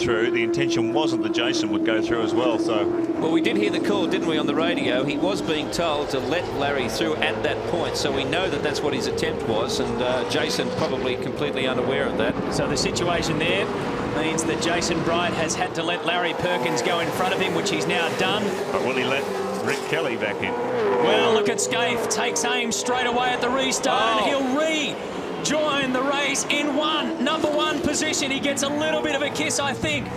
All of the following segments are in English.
through. The intention wasn't that Jason would go through as well. So, well, we did hear the call, didn't we, on the radio? He was being told to let Larry through at that point, so we know that that's what his attempt was, and Jason probably completely unaware of that. So the situation there means that Jason Bright has had to let Larry Perkins go in front of him, which he's now done. but will he let Rick Kelly back in? Well, look at Skaife, takes aim straight away at the restart, and he'll rejoin the race in number one position. He gets a little bit of a kiss, I think,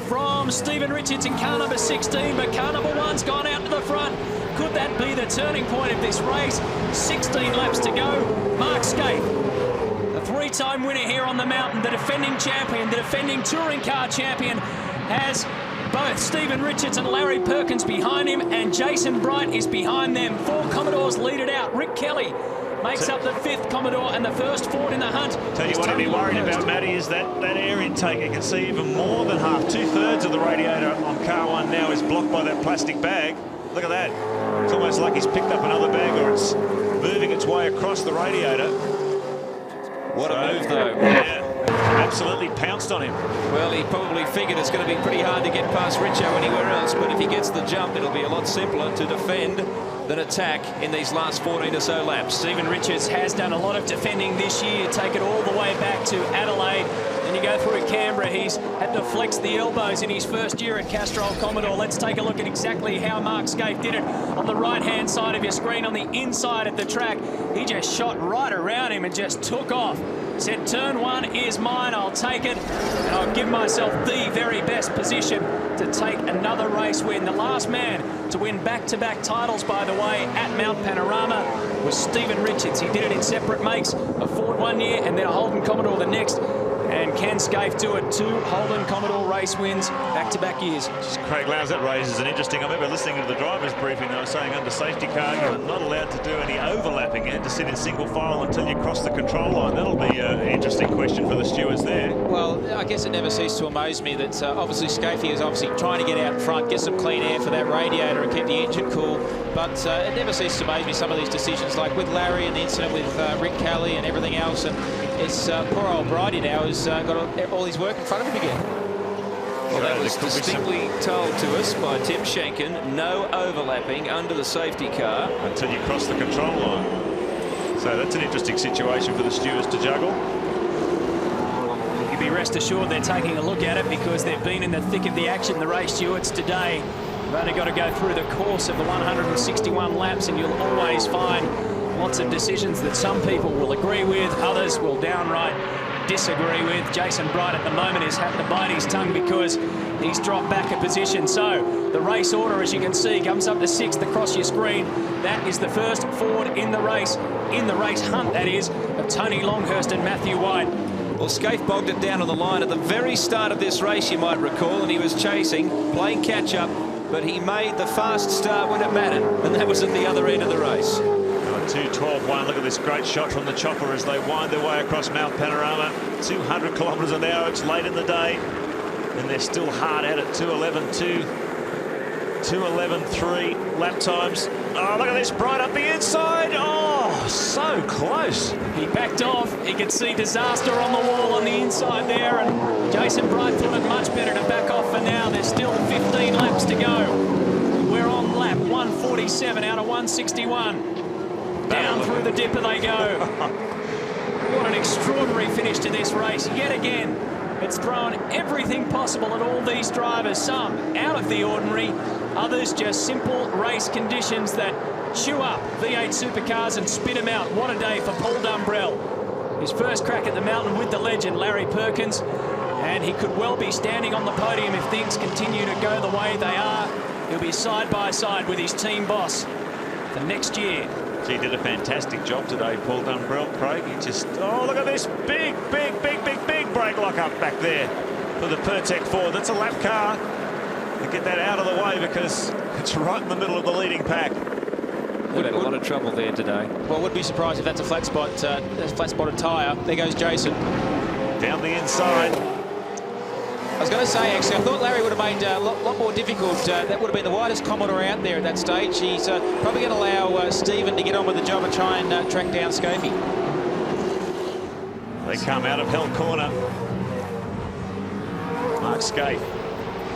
from Stephen Richards in car number 16, but car number 1's gone out to the front. Could that be the turning point of this race? 16 laps to go. Mark Skaife, the three-time winner here on the mountain, the defending champion, the defending touring car champion, has both Stephen Richards and Larry Perkins behind him, and Jason Bright is behind them. 4 Commodores lead it out. Rick Kelly makes up the 5th Commodore and the first Ford in the hunt. Tell you what I'd be worried about, Matty, is that air intake. You can see even more than half. 2/3 of the radiator on car 1 now is blocked by that plastic bag. Look at that. It's almost like he's picked up another bag, or it's moving its way across the radiator. What a move, though. Yeah, absolutely pounced on him. Well, he probably figured it's going to be pretty hard to get past Richo anywhere else, but if he gets the jump, it'll be a lot simpler to defend than attack in these last 14 or so laps. Stephen Richards has done a lot of defending this year. Take it all the way back to Adelaide. Then you go through Canberra. He's had to flex the elbows in his first year at Castrol Commodore. Let's take a look at exactly how Mark Skaife did it. On the right-hand side of your screen, on the inside of the track, he just shot right around him and just took off. Said, turn 1 is mine, I'll take it, and I'll give myself the very best position to take another race win. The last man to win back-to-back titles, by the way, at Mount Panorama was Stephen Richards. He did it in separate makes, a Ford 1 year and then a Holden Commodore the next. And can Skaife do it? 2 Holden Commodore race wins back-to-back years. Just Craig Lowes, that raises an interesting... I remember listening to the driver's briefing, they were saying under safety car you're not allowed to do any overlapping. You had to sit in single file until you cross the control line. That'll be an interesting question for the stewards there. Well, I guess it never ceased to amaze me that obviously Skaife is obviously trying to get out in front, get some clean air for that radiator and keep the engine cool. But it never ceased to amaze me, some of these decisions, like with Larry and the incident with Rick Kelly and everything else. And it's poor old Bridie now has got all his work in front of him again. Well, that was distinctly told to us by Tim Schenken, no overlapping under the safety car. Until you cross the control line. So that's an interesting situation for the stewards to juggle. You can be rest assured they're taking a look at it because they've been in the thick of the action, the race stewards today. You've only got to go through the course of the 161 laps and you'll always find lots of decisions that some people will agree with, others will downright disagree with. Jason Bright at the moment is having to bite his tongue because he's dropped back a position. So the race order, as you can see, comes up to 6th across your screen. That is the first Ford in the race hunt, that is, of Tony Longhurst and Matthew White. Well, Skaife bogged it down on the line at the very start of this race, you might recall, and he was chasing, playing catch-up, but he made the fast start when it mattered, and that was at the other end of the race. 2:12.1. Look at this great shot from the chopper as they wind their way across Mount Panorama. 200 kilometres an hour. It's late in the day, and they're still hard at it. 2:11.2, 2:11.3 lap times. Oh, look at this, Bright up the inside. Oh, so close. He backed off. He could see disaster on the wall on the inside there, and Jason Bright thought it much better to back off for now. There's still 15 laps to go. We're on lap 147 out of 161. Down through the dipper they go. What an extraordinary finish to this race. Yet again, it's thrown everything possible at all these drivers. Some out of the ordinary, others just simple race conditions that chew up V8 supercars and spit them out. What a day for Paul Dumbrell. His first crack at the mountain with the legend, Larry Perkins. And he could well be standing on the podium if things continue to go the way they are. He'll be side by side with his team boss for next year. He did a fantastic job today, Paul Dumbrell, Craig. He just, oh, look at this big brake lock-up back there for the Pertec Ford. That's a lap car. To get that out of the way because it's right in the middle of the leading pack. Would have a lot of trouble there today. Well, wouldn't be surprised if that's a flat spot, flat-spotted tyre. There goes Jason. Down the inside. I was going to say, actually, I thought Larry would have made a lot more difficult. That would have been the widest Commodore out there at that stage. He's probably going to allow Stephen to get on with the job and try and track down Skaife. They come out of Hell Corner. Mark Skaife,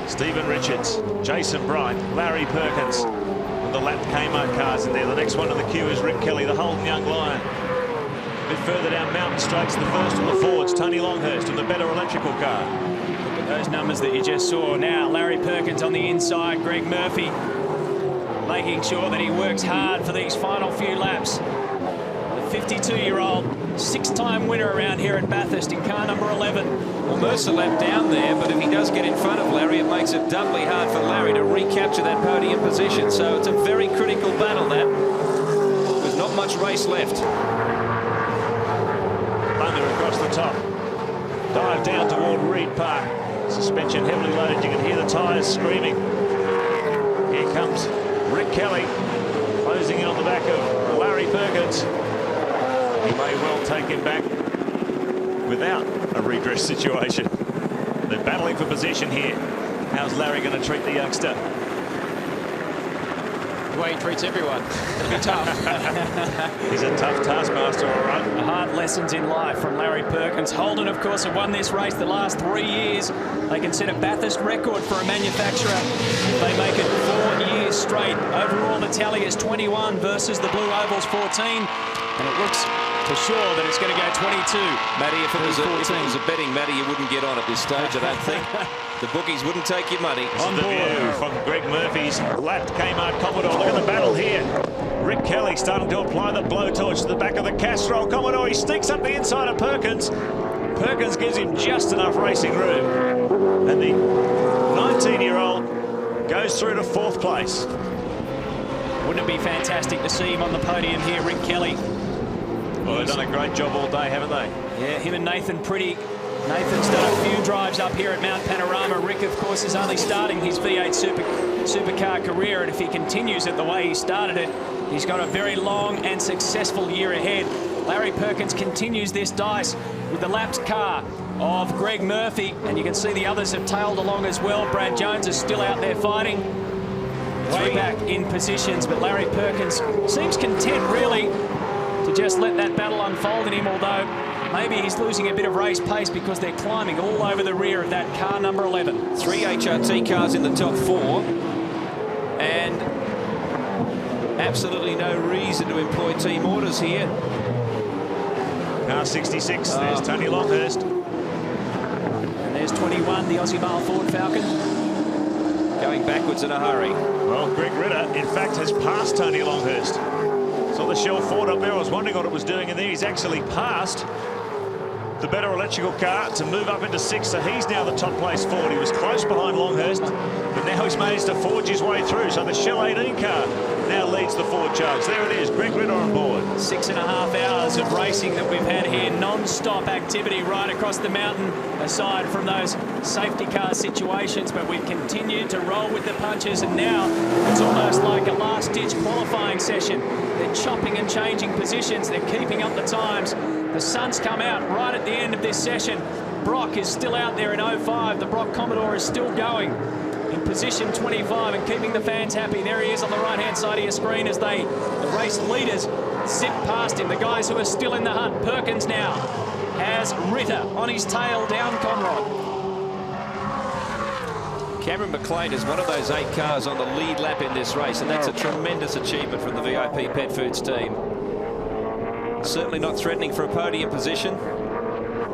Stephen Richards, Jason Bright, Larry Perkins. And the lap Kmart cars in there. The next one in the queue is Rick Kelly, the Holden young lion. A bit further down Mountain Straights, the first of the Fords, Tony Longhurst in the better electrical car. Look at those numbers that you just saw. Now Larry Perkins on the inside, Greg Murphy making sure that he works hard for these final few laps. The 52-year-old, 6-time winner around here at Bathurst in car number 11. Almost a lap down there, but if he does get in front of Larry, it makes it doubly hard for Larry to recapture that podium position. So it's a very critical battle, that. There's not much race left. Under across the top. Dive down toward Reed Park. Suspension heavily loaded. You can hear the tyres screaming. Here comes Rick Kelly, closing in on the back of Larry Perkins. He may well take him back without a redress situation. They're battling for position here. How's Larry going to treat the youngster? The way he treats everyone. It'll be tough. He's a tough taskmaster, all right. Hard lessons in life from Larry Perkins. Holden, of course, have won this race the last 3 years. They can set a Bathurst record for a manufacturer. They make it 4 years straight. Overall, the tally is 21 versus the Blue Ovals 14. And it looks for sure that it's going to go 22. Matty, if it was a betting matter, you wouldn't get on at this stage, I don't think. The bookies wouldn't take your money. On the view from Greg Murphy's lapped Kmart Commodore. Look at the battle here. Rick Kelly starting to apply the blowtorch to the back of the Castrol Commodore. He sneaks up the inside of Perkins. Perkins gives him just enough racing room. And the 19-year-old goes through to 4th place. Wouldn't it be fantastic to see him on the podium here, Rick Kelly? Well, they've done a great job all day, haven't they? Yeah, him and Nathan Pretty. Nathan's done a few drives up here at Mount Panorama. Rick, of course, is only starting his V8 supercar career, and if he continues it the way he started it, he's got a very long and successful year ahead. Larry Perkins continues this dice with the lapped car of Greg Murphy, and you can see the others have tailed along as well. Brad Jones is still out there fighting, way back in positions, but Larry Perkins seems content, really, to just let that battle unfold in him, although maybe he's losing a bit of race pace because they're climbing all over the rear of that car number 11. 3 HRT cars in the top 4, and absolutely no reason to employ team orders here. Car 66, there's Tony Longhurst. And there's 21, the Aussie Male Ford Falcon. Going backwards in a hurry. Well, Greg Ritter, in fact, has passed Tony Longhurst. Saw the Shell Ford up there. I was wondering what it was doing in there. He's actually passed the better electrical car to move up into 6th, so he's now the top place Ford. He was close behind Longhurst, but now he's managed to forge his way through. So the Shell 18 car now leads the Ford charge. There it is, Greg Ritter on board. 6.5 hours of racing that we've had here, non-stop activity right across the mountain, aside from those safety car situations, but we've continued to roll with the punches, and now it's almost like a last-ditch qualifying session. They're chopping and changing positions, they're keeping up the times. The sun's come out right at the end of this session. Brock is still out there in 05. The Brock Commodore is still going in position 25 and keeping the fans happy. There he is on the right-hand side of your screen as the race leaders zip past him. The guys who are still in the hunt. Perkins now has Ritter on his tail down Conrod. Cameron McLean is one of those 8 cars on the lead lap in this race, and that's a tremendous achievement from the VIP Pet Foods team. Certainly not threatening for a podium position.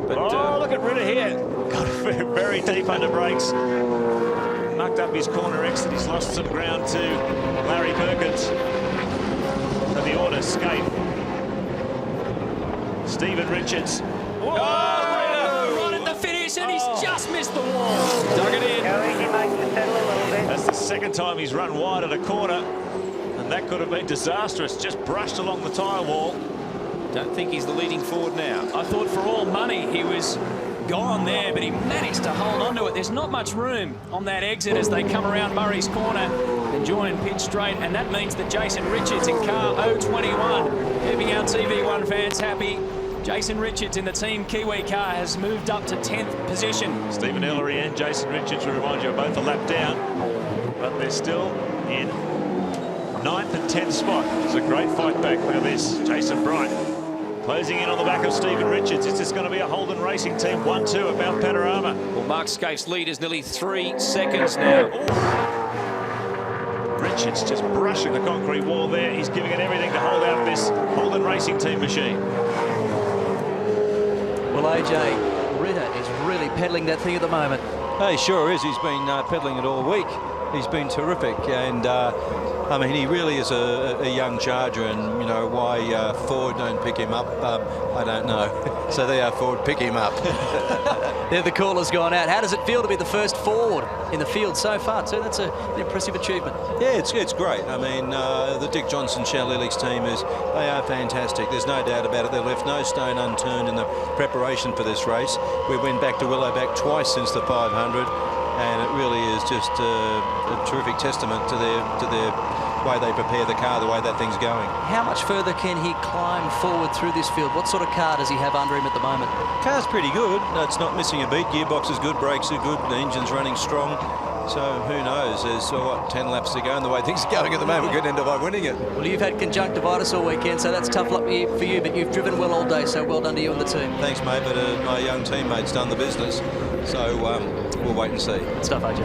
But, look at Ritter here. Got very deep under brakes. Mucked up his corner exit. He's lost some ground to Larry Perkins. To the order, Skaife. Stephen Richards. Whoa! Right at the finish, and he's just missed the wall. Dug it in. That's the second time he's run wide at a corner, and that could have been disastrous. Just brushed along the tyre wall. Don't think he's the leading Ford now. I thought for all money he was gone there, but he managed to hold on to it. There's not much room on that exit as they come around Murray's corner and join pitch straight, and that means that Jason Richards in car 021, keeping our TV1 fans happy. Jason Richards in the Team Kiwi car has moved up to 10th position. Stephen Ellery and Jason Richards, we remind you, are both a lap down, but they're still in 9th and 10th spot. It's a great fight back. Look at this. Jason Bright Closing in on the back of Stephen Richards. Is this going to be a Holden Racing Team 1-2 at Mount Panorama? Well, Mark Skaife's lead is nearly 3 seconds now. Richards just brushing the concrete wall there. He's giving it everything to hold out this Holden Racing Team machine. Well, AJ, Ritter is really peddling that thing at the moment. He sure is. He's been peddling it all week. He's been terrific, and I mean, he really is a young charger, and you know why Ford don't pick him up, I don't know. So there, Ford, pick him up. There, the caller's gone out. How does it feel to be the first Ford in the field so far too? That's an impressive achievement. Yeah, it's great. I mean, the Dick Johnson Shellelix team they are fantastic. There's no doubt about it. They left no stone unturned in the preparation for this race. We went back to Willowback twice since the 500. And it really is just a terrific testament to their way they prepare the car, the way that thing's going. How much further can he climb forward through this field? What sort of car does he have under him at the moment? Car's pretty good. No, it's not missing a beat. Gearbox is good, brakes are good, the engine's running strong. So who knows? There's 10 laps to go, and the way things are going at the moment, we could end up by winning it. Well, you've had conjunctivitis all weekend, so that's tough luck for you, but you've driven well all day, so well done to you and the team. Thanks, mate, but my young teammate's done the business. So we'll wait and see. Stuff, AJ.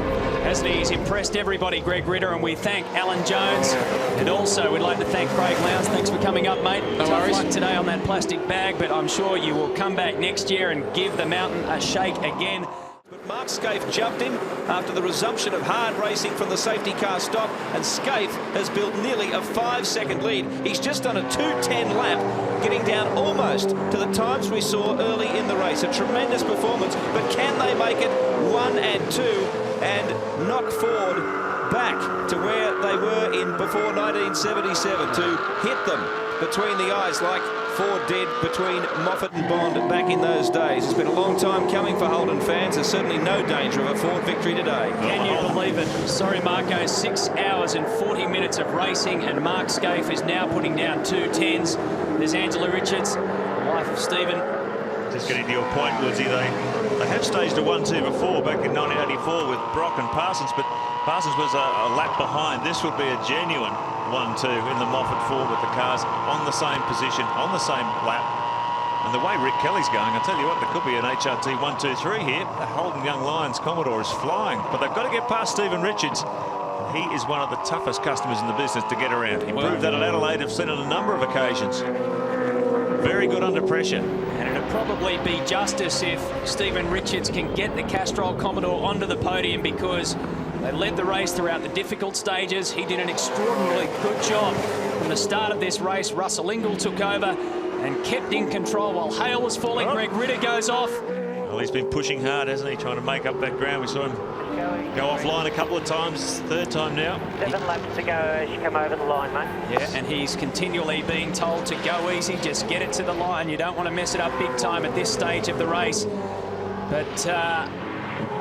Hasn't he? He's impressed everybody, Greg Ritter, and we thank Alan Jones. And also, we'd like to thank Craig Lowndes. Thanks for coming up, mate. No worries. Tough luck today on that plastic bag, but I'm sure you will come back next year and give the mountain a shake again. But Mark Skaife jumped in after the resumption of hard racing from the safety car stop, and Skaife has built nearly a 5-second lead. He's just done a 2:10 lap, getting down almost to the times we saw early in the race. A tremendous performance, but can they make it 1 and 2 and knock Ford back to where they were in before 1977 to hit them between the eyes like Ford did between Moffat and Bond back in those days? It's been a long time coming for Holden fans. There's certainly no danger of a Ford victory today. Can you believe it? Sorry, Marco, 6 hours and 40 minutes of racing, and Mark Skaife is now putting down 2:10s. There's Angela Richards, the wife of Stephen. Just getting to your point, Woodsy, they have staged a 1-2 before back in 1984 with Brock and Parsons, but Parsons was a lap behind. This would be a genuine 1-2 in the Moffat Ford with the cars on the same position, on the same lap. And the way Rick Kelly's going, I tell you what, there could be an HRT 1-2-3 here. The Holden Young Lions Commodore is flying, but they've got to get past Stephen Richards. He is one of the toughest customers in the business to get around. He proved that at Adelaide. I've seen it on a number of occasions. Very good under pressure. And it'd probably be justice if Stephen Richards can get the Castrol Commodore onto the podium, because they led the race throughout the difficult stages. He did an extraordinarily good job from the start of this race. Russell Ingall took over and kept in control while Hale was falling. Greg Ritter goes off. Well, he's been pushing hard, hasn't he, trying to make up that ground. We saw him go offline a couple of times, third time now. 7 laps to go as you come over the line, mate. Yeah, and he's continually being told to go easy, just get it to the line. You don't want to mess it up big time at this stage of the race. But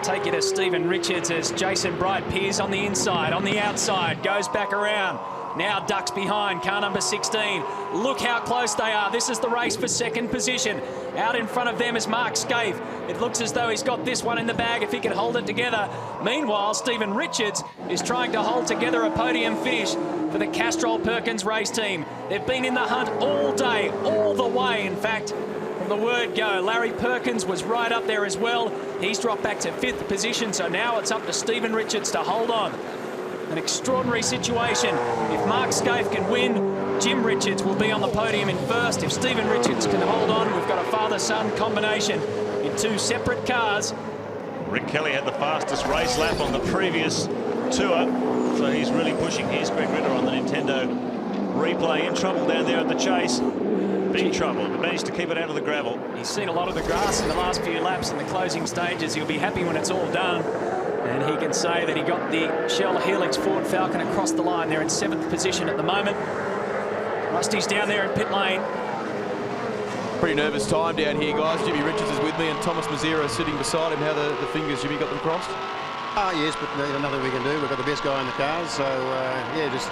take it as Stephen Richards as Jason Bright peers on the inside, on the outside, goes back around. Now ducks behind car number 16. Look how close they are. This is the race for second position. Out in front of them is Mark Skaife. It looks as though he's got this one in the bag if he can hold it together. Meanwhile, Stephen Richards is trying to hold together a podium finish for the Castrol Perkins race team. They've been in the hunt all day, all the way, in fact, from the word go. Larry Perkins was right up there as well. He's dropped back to 5th position, so now it's up to Stephen Richards to hold on. An extraordinary situation. If Mark Skaife can win, Jim Richards will be on the podium in first. If Stephen Richards can hold on, we've got a father-son combination in 2 separate cars. Rick Kelly had the fastest race lap on the previous tour, so he's really pushing. Here's Greg Ritter on the Nintendo replay, in trouble down there at the chase. Big trouble, but managed to keep it out of the gravel. He's seen a lot of the grass in the last few laps in the closing stages. He'll be happy when it's all done. And he can say that he got the Shell Helix Ford Falcon across the line. They're in 7th position at the moment. Rusty's down there in pit lane. Pretty nervous time down here, guys. Jimmy Richards is with me and Thomas Mazzira is sitting beside him. How the fingers, Jimmy, got them crossed? Yes, but there's nothing we can do. We've got the best guy in the cars, so yeah, just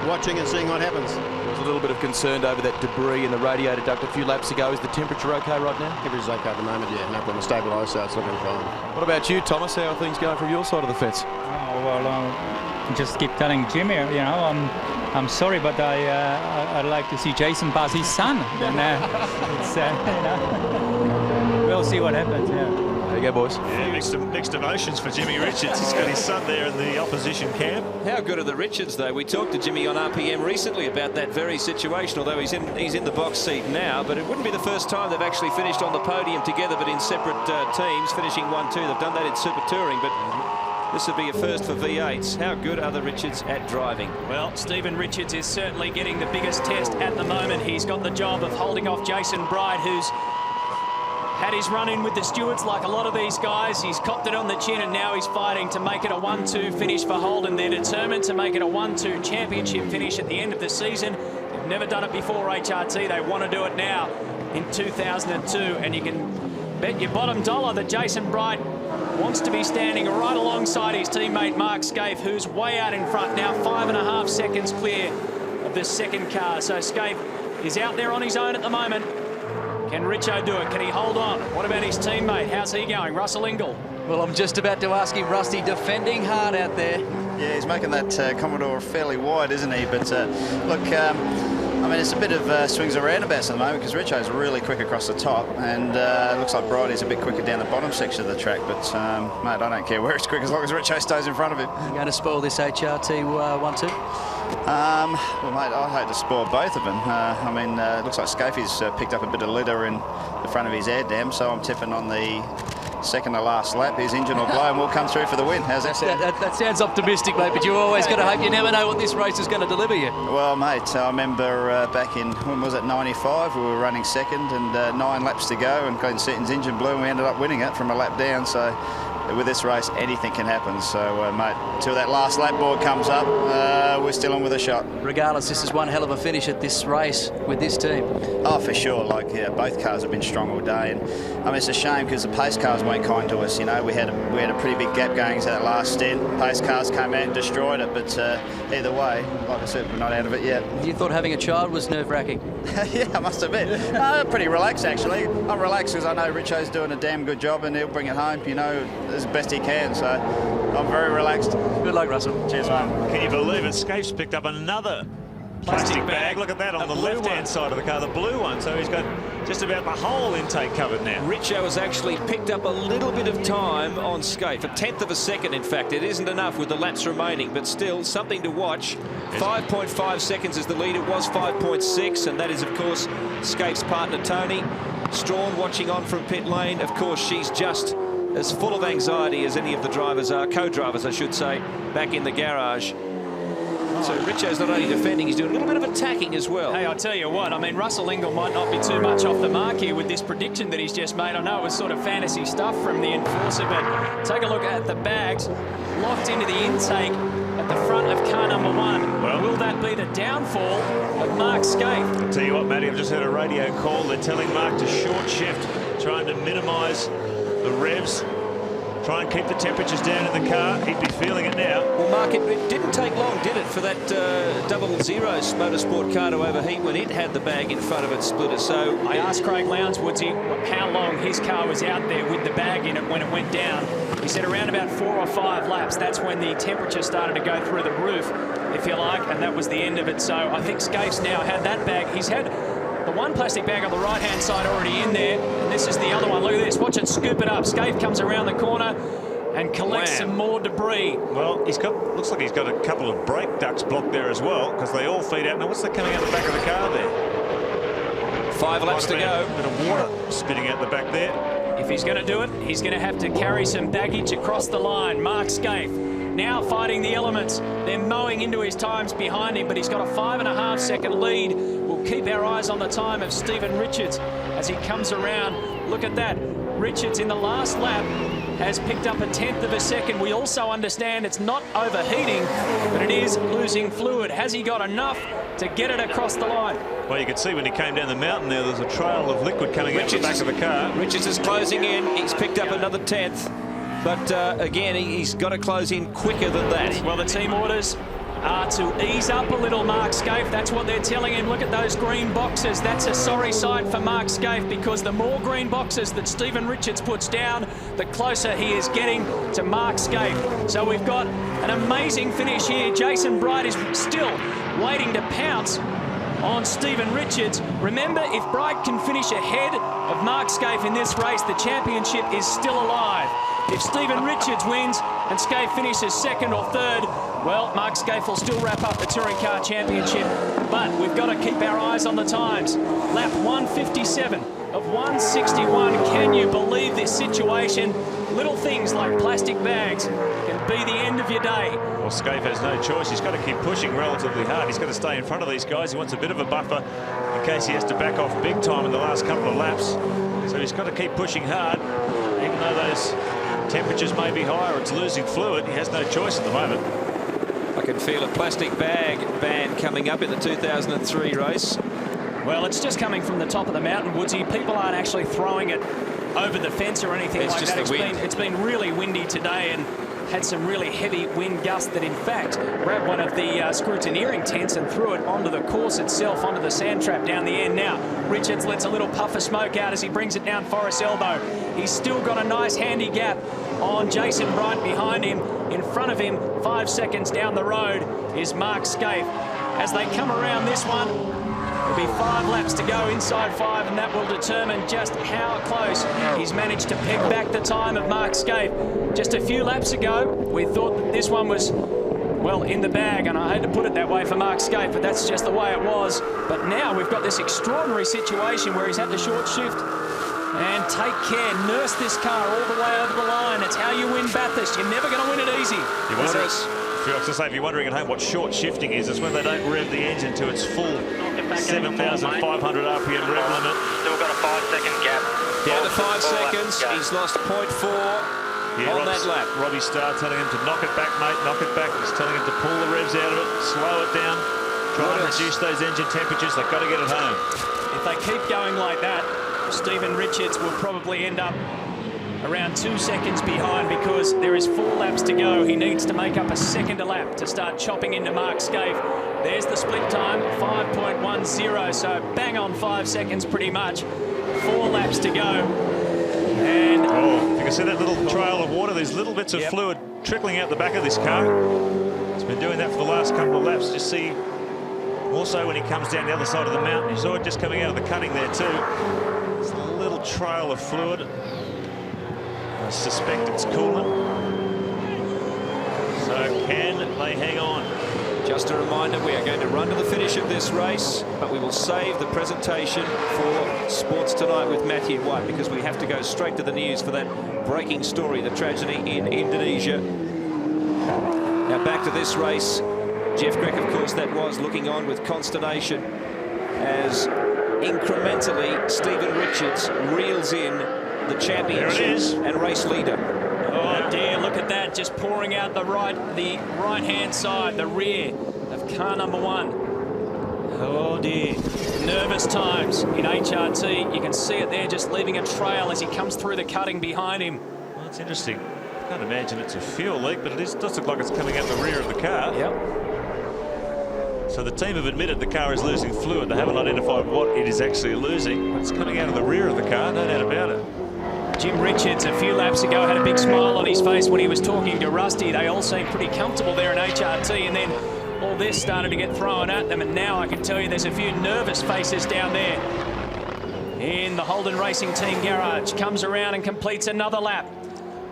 watching and seeing what happens. There was a little bit of concern over that debris in the radiator duct a few laps ago. Is the temperature okay right now? Temperature's okay at the moment, yeah. No problem. Stabilised, so it's looking fine. What about you, Thomas? How are things going from your side of the fence? Oh, well, just keep telling Jimmy, you know, I'm sorry, but I'd like to see Jason pass his son. Then it's, you know, we'll see what happens. Yeah. There you go, boys. Yeah, mixed emotions for Jimmy Richards. He's got his son there in the opposition camp. How good are the Richards, though? We talked to Jimmy on RPM recently about that very situation, although he's in the box seat now, but it wouldn't be the first time they've actually finished on the podium together, but in separate teams, finishing 1-2. They've done that in Super Touring, but this would be a first for V8s. How good are the Richards at driving? Well, Stephen Richards is certainly getting the biggest test at the moment. He's got the job of holding off Jason Bright, who's had his run in with the Stewards like a lot of these guys. He's copped it on the chin, and now he's fighting to make it a 1-2 finish for Holden. They're determined to make it a 1-2 championship finish at the end of the season. They've never done it before, HRT. They want to do it now in 2002, and you can bet your bottom dollar that Jason Bright wants to be standing right alongside his teammate Mark Skaife, who's way out in front now, 5.5 seconds clear of the second car. So Skaife is out there on his own at the moment. Can Richo do it? Can he hold on? What about his teammate? How's he going? Russell Ingall. Well, I'm just about to ask him, Rusty, defending hard out there. Yeah, he's making that Commodore fairly wide, isn't he? But look, I mean, it's a bit of swings and roundabouts at the moment because Richo's really quick across the top, and it looks like Bridie's a bit quicker down the bottom section of the track. But, mate, I don't care where it's quick as long as Richo stays in front of him. You're going to spoil this HRT 1-2? Well, mate, I'd hate to spoil both of them. I mean, it looks like Skaife's picked up a bit of litter in the front of his air dam, so I'm tipping on the second to last lap. His engine will blow and we'll come through for the win. How's that sound? That sounds optimistic, mate, but you always got to hope. You never know what this race is going to deliver you. Well, mate, I remember back in, when was it, 95, we were running second and 9 laps to go, and Glenn Seaton's engine blew and we ended up winning it from a lap down. So with this race, anything can happen. So, mate, until that last lap board comes up, we're still on with a shot. Regardless, this is one hell of a finish at this race with this team. Oh, for sure. Like, yeah, both cars have been strong all day, and I mean, it's a shame because the pace cars weren't kind to us. You know, we had a pretty big gap going into that last stint. Pace cars came out and destroyed it, but either way, like I said, we're not out of it yet. You thought having a child was nerve-wracking? Yeah, I must admit. Pretty relaxed, actually. I'm relaxed because I know Richo's doing a damn good job and he'll bring it home, you know, as best he can. So I'm very relaxed. Good luck, Russell. Cheers, mate. Can you believe it? Skaife's picked up another plastic bag. Look at that on the left-hand side of the car, the blue one. So he's got just about the whole intake covered now. Richo has actually picked up a little bit of time on Skaife, a 1/10 of a second, in fact. It isn't enough with the laps remaining, but still something to watch. 5.5 seconds is the lead. It was 5.6, and that is, of course, Skaife's partner, Tony. Strawn watching on from pit lane. Of course, she's just as full of anxiety as any of the drivers are, co-drivers, I should say, back in the garage. So Richo's not only defending, he's doing a little bit of attacking as well. Hey, I'll tell you what, I mean, Russell Ingall might not be too much off the mark here with this prediction that he's just made. I know it was sort of fantasy stuff from the enforcer, but take a look at the bags locked into the intake at the front of car number 1. Well, will that be the downfall of Mark Skaife? I'll tell you what, Matty, I've just heard a radio call. They're telling Mark to short shift, trying to minimise the revs, try and keep the temperatures down in the car. He'd be feeling it now. Well, Mark, it didn't take long, did it, for that 00 motorsport car to overheat when it had the bag in front of its splitter? So I asked Craig Lowndes, Woodsy, how long his car was out there with the bag in it when it went down. He said around about 4 or 5 laps. That's when the temperature started to go through the roof, if you like, and that was the end of it. So I think Skaife's now had that bag. He's had the one plastic bag on the right-hand side already in there, and this is the other one. Look at this. Watch it scoop it up. Skaife comes around the corner and collects some more debris. Well, looks like he's got a couple of brake ducts blocked there as well, because they all feed out. Now, what's that coming out the back of the car there? 5 laps to go. A bit of water spitting out the back there. If he's going to do it, he's going to have to carry some baggage across the line. Mark Skaife now fighting the elements. They're mowing into his times behind him, but he's got a 5.5 second lead. We'll keep our eyes on the time of Stephen Richards as he comes around. Look at that. Richards in the last lap has picked up a 1/10 of a second. We also understand it's not overheating, but it is losing fluid. Has he got enough to get it across the line? Well, you could see when he came down the mountain there's a trail of liquid coming out the back of the car. Richards is closing in. He's picked up another 1/10. But again, he's got to close in quicker than that. Well, the team orders are to ease up a little, Mark Skaife. That's what they're telling him. Look at those green boxes. That's a sorry sight for Mark Skaife, because the more green boxes that Stephen Richards puts down, the closer he is getting to Mark Skaife. So we've got an amazing finish here. Jason Bright is still waiting to pounce on Stephen Richards. Remember, if Bright can finish ahead of Mark Skaife in this race, the championship is still alive. If Stephen Richards wins and Skaife finishes second or third, well, Mark Skaife will still wrap up the Touring Car Championship. But we've got to keep our eyes on the times. Lap 157 of 161. Can you believe this situation? Little things like plastic bags can be the end of your day. Well, Skaife has no choice. He's got to keep pushing relatively hard. He's got to stay in front of these guys. He wants a bit of a buffer in case he has to back off big time in the last couple of laps. So he's got to keep pushing hard, even though those temperatures may be higher. It's losing fluid. He has no choice at the moment. I can feel a plastic bag ban coming up in the 2003 race. Well, it's just coming from the top of the mountain, Woodsy. People aren't actually throwing it over the fence or anything it's like just that. The wind. It's been really windy today and had some really heavy wind gusts that, in fact, grabbed one of the scrutineering tents and threw it onto the course itself, onto the sand trap down the end. Now, Richards lets a little puff of smoke out as he brings it down Forest Elbow. He's still got a nice handy gap on Jason Bright behind him. In front of him, 5 seconds down the road, is Mark Skaife. As they come around this one, there'll be 5 laps to go, inside 5, and that will determine just how close he's managed to peg back the time of Mark Skaife. Just a few laps ago, we thought that this one was, well, in the bag, and I hate to put it that way for Mark Skaife, but that's just the way it was. But now we've got this extraordinary situation where he's had to short shift and take care, nurse this car all the way over the line. It's how you win Bathurst. You're never going to win it easy. If you're wondering at home what short shifting is, it's when they don't rev the engine to its full 7,500 RPM rev limit. Still got a 5-second gap. Down to 5 seconds. He's lost 0.4 on that lap. Robbie Starr telling him to knock it back, mate, knock it back. He's telling him to pull the revs out of it, slow it down, try and reduce those engine temperatures. They've got to get it home. If they keep going like that, Stephen Richards will probably end up around 2 seconds behind, because there is 4 laps to go. He needs to make up a second a lap to start chopping into Mark Skaife. There's the split time, 5.10, so bang on 5 seconds pretty much. 4 laps to go. And you can see that little trail of water. There's little bits of fluid trickling out the back of this car. It's been doing that for the last couple of laps. Just see also when he comes down the other side of the mountain, you saw it just coming out of the cutting there too. There's a little trail of fluid. I suspect it's coolant. So can they hang on? Just a reminder, we are going to run to the finish of this race, but we will save the presentation for Sports Tonight with Matthew White, because we have to go straight to the news for that breaking story, the tragedy in Indonesia. Now back to this race. Jeff Grech, of course, that was looking on with consternation as incrementally Stephen Richards reels in the championship and race leader. Oh dear, look at that, just pouring out the right-hand side, the rear of car number 1. Oh dear, nervous times in HRT. You can see it there, just leaving a trail as he comes through the cutting behind him. Well, that's interesting. I can't imagine it's a fuel leak, but it does look like it's coming out the rear of the car. Yep. So the team have admitted the car is losing fluid. They haven't identified what it is actually losing, but it's coming out of the rear of the car, no doubt about it. Jim Richards a few laps ago had a big smile on his face when he was talking to Rusty. They all seemed pretty comfortable there in HRT, and then all this started to get thrown at them, and now I can tell you there's a few nervous faces down there in the Holden Racing Team garage. Comes around and completes another lap.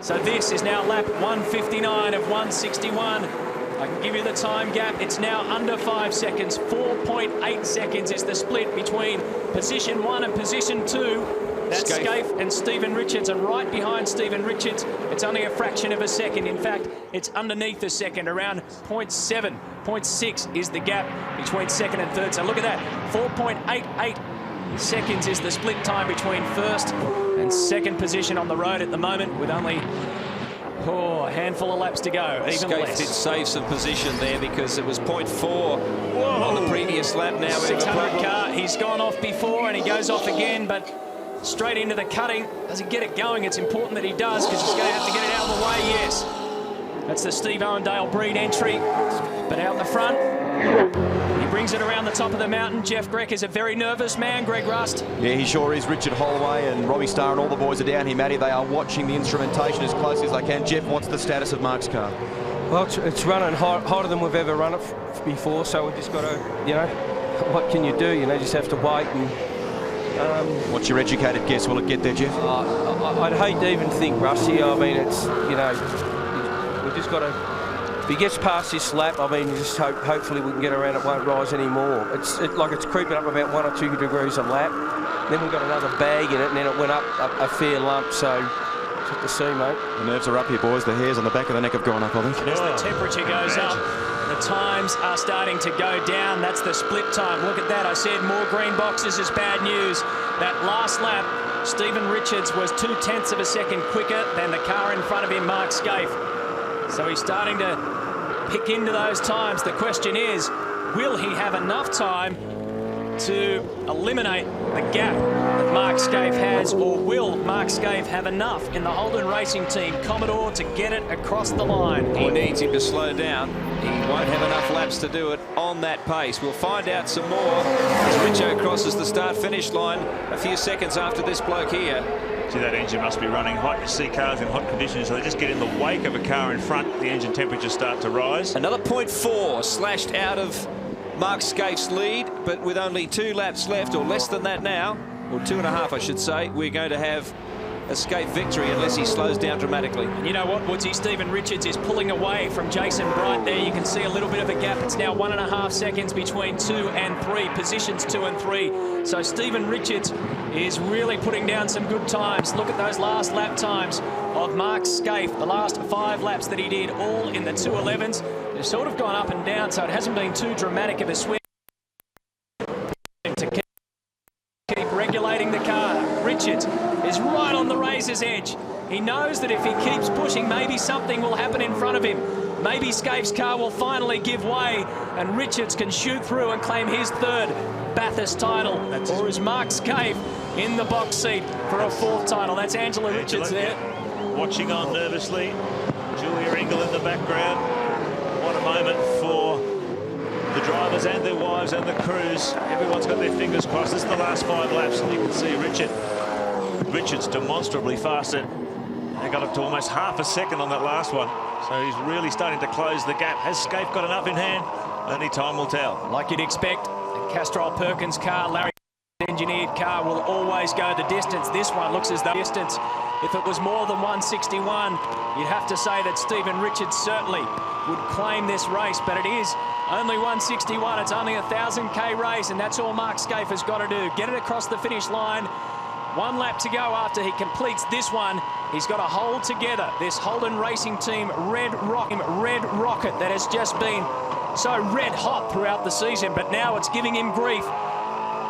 So this is now lap 159 of 161. I can give you the time gap. It's now under 5 seconds. 4.8 seconds is the split between position 1 and position 2. That's Skaife and Stephen Richards, and right behind Stephen Richards, it's only a fraction of a second. In fact, it's underneath a second, around 0.7, 0.6 is the gap between second and third. So look at that, 4.88 seconds is the split time between first and second position on the road at the moment, with only a handful of laps to go, even Skaife less. did save some position there because it was 0.4 on the previous lap. Now 600 car, he's gone off before and he goes off again, but straight into the cutting. Does he get it going? It's important that he does, because he's going to have to get it out of the way, yes. That's the Steve Owendale breed entry, but out the front. He brings it around the top of the mountain. Jeff Grech is a very nervous man, Greg Rust. Yeah, he sure is. Richard Holloway and Robbie Starr and all the boys are down here, Matty. They are watching the instrumentation as closely as they can. Jeff, what's the status of Mark's car? Well, it's running hotter than we've ever run it before, so we've just got to, you know, what can you do? You know, just have to wait. And what's your educated guess? Will it get there, Jeff? I'd hate to even think, Rusty. I mean, it's, you know, we've just got to, if he gets past this lap, I mean, just hopefully we can get around, it won't rise anymore. It's creeping up about 1 or 2 degrees a lap. Then we've got another bag in it, and then it went up a fair lump, so it's good to see, mate. The nerves are up here, boys. The hairs on the back of the neck have gone up, I think. As the temperature goes up, the times are starting to go down. That's the split time. Look at that. I said more green boxes is bad news. That last lap, Stephen Richards was 0.2 of a second quicker than the car in front of him, Mark Skaife. So he's starting to pick into those times. The question is, will he have enough time to eliminate the gap that Mark Skaife has, or will Mark Skaife have enough in the Holden Racing Team Commodore to get it across the line? He needs him to slow down. He won't have enough laps to do it on that pace. We'll find out some more as Richo crosses the start-finish line a few seconds after this bloke here. See, that engine must be running hot. You see cars in hot conditions, so they just get in the wake of a car in front, the engine temperatures start to rise. Another 0.4 slashed out of Mark Skaife's lead, but with only 2 laps left, or less than that now, or 2.5 I should say, we're going to have a Skaife victory unless he slows down dramatically. And you know what, Woodsy? Stephen Richards is pulling away from Jason Bright there. You can see a little bit of a gap. It's now 1.5 seconds between 2 and 3, positions 2 and 3. So Stephen Richards is really putting down some good times. Look at those last lap times of Mark Skaife. The last 5 laps that he did, all in the 2:11s. They've sort of gone up and down, so it hasn't been too dramatic of a swing. To keep regulating the car. Richards is right on the razor's edge. He knows that if he keeps pushing, maybe something will happen in front of him. Maybe Skaife's car will finally give way and Richards can shoot through and claim his 3rd Bathurst title. Or is Mark Skaife in the box seat for a 4th title? That's Angela Richards there. Watching on nervously. Julia Ingall in the background. What a moment for the drivers and their wives and the crews. Everyone's got their fingers crossed. This is the last 5 laps, and you can see Richards demonstrably faster. They got up to almost half a second on that last one. So he's really starting to close the gap. Has Skaife got enough in hand? Only time will tell. Like you'd expect, the Castrol Perkins car, Larry engineered car, will always go the distance. This one looks as though distance. If it was more than 161, you'd have to say that Stephen Richards certainly would claim this race, but it is only 161. It's only a 1,000k race, and that's all Mark Skaife has got to do. Get it across the finish line. 1 lap to go after he completes this one. He's got to hold together this Holden Racing Team red rocket that has just been so red hot throughout the season, but now it's giving him grief.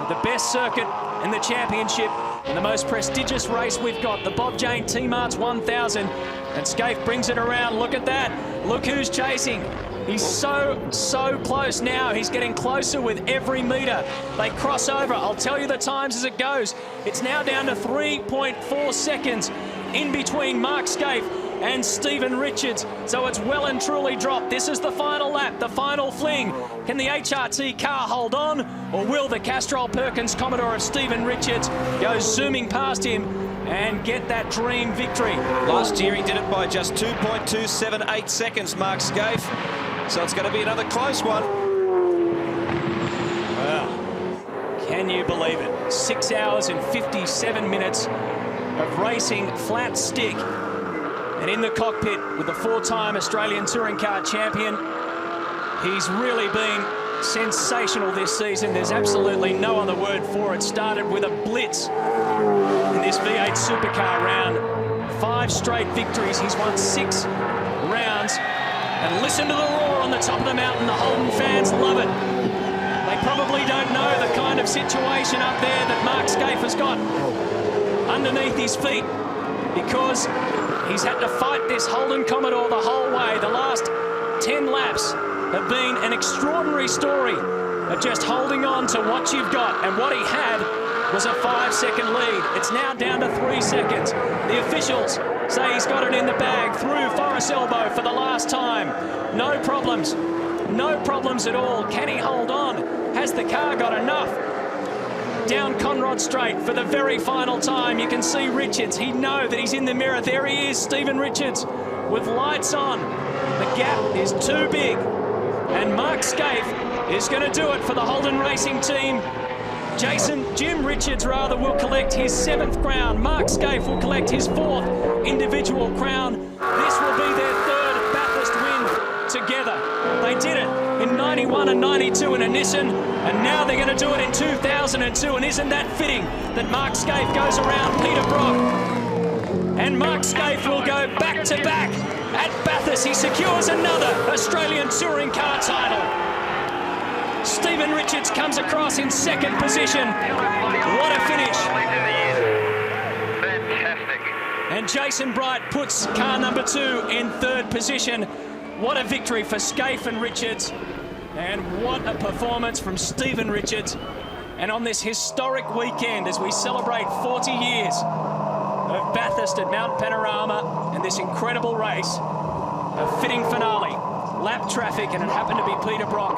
The best circuit in the championship and the most prestigious race we've got, the Bob Jane T-Marts 1000, and Skaife brings it around. Look at that. Look who's chasing. He's so close now. He's getting closer with every metre. They cross over. I'll tell you the times as it goes. It's now down to 3.4 seconds in between Mark Skaife and Stephen Richards. So it's well and truly dropped. This is the final lap, the final fling. Can the HRT car hold on, or will the Castrol Perkins Commodore of Stephen Richards go zooming past him and get that dream victory? Last year he did it by just 2.278 seconds, Mark Skaife. So it's going to be another close one. Wow. Can you believe it? 6 hours and 57 minutes of racing flat stick. And in the cockpit with the 4-time Australian Touring Car Champion, he's really been sensational this season. There's absolutely no other word for it. Started with a blitz in this V8 Supercar round. 5 straight victories. He's won 6 rounds. And listen to the roar on the top of the mountain. The Holden fans love it. They probably don't know the kind of situation up there that Mark Skaife has got underneath his feet, because he's had to fight this Holden Commodore the whole way. The last 10 laps have been an extraordinary story of just holding on to what you've got. And what he had was a 5-second lead. It's now down to 3 seconds. The officials say he's got it in the bag through Forest Elbow for the last time. No problems. No problems at all. Can he hold on? Has the car got enough? Down Conrod Straight for the very final time. You can see Richards. He'd know that he's in the mirror. There he is, Stephen Richards, with lights on. The gap is too big. And Mark Skaife is going to do it for the Holden Racing team. Jim Richards will collect his 7th crown. Mark Skaife will collect his 4th individual crown. This will be their 3rd Bathurst win together. They did it in 91 and 92 in a Nissan, and now they're going to do it in 2002. And isn't that fitting that Mark Skaife goes around Peter Brock? And Mark Skaife will go back-to-back at Bathurst. He secures another Australian touring car title. Stephen Richards comes across in 2nd position. What a finish. Fantastic. And Jason Bright puts car number 2 in 3rd position. What a victory for Skaife and Richards. And what a performance from Stephen Richards. And on this historic weekend, as we celebrate 40 years of Bathurst at Mount Panorama and this incredible race, a fitting finale. Lap traffic, and it happened to be Peter Brock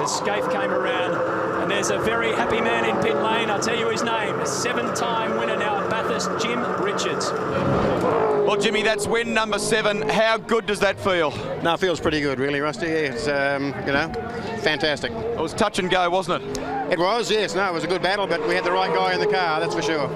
as Skaife came around. And there's a very happy man in pit lane. I'll tell you his name. 7-time winner now at Bathurst, Jim Richards. Well, Jimmy, that's win number 7. How good does that feel? No, it feels pretty good, really, Rusty. It's, you know, fantastic. It was touch and go, wasn't it? It was, yes. No, it was a good battle, but we had the right guy in the car, that's for sure.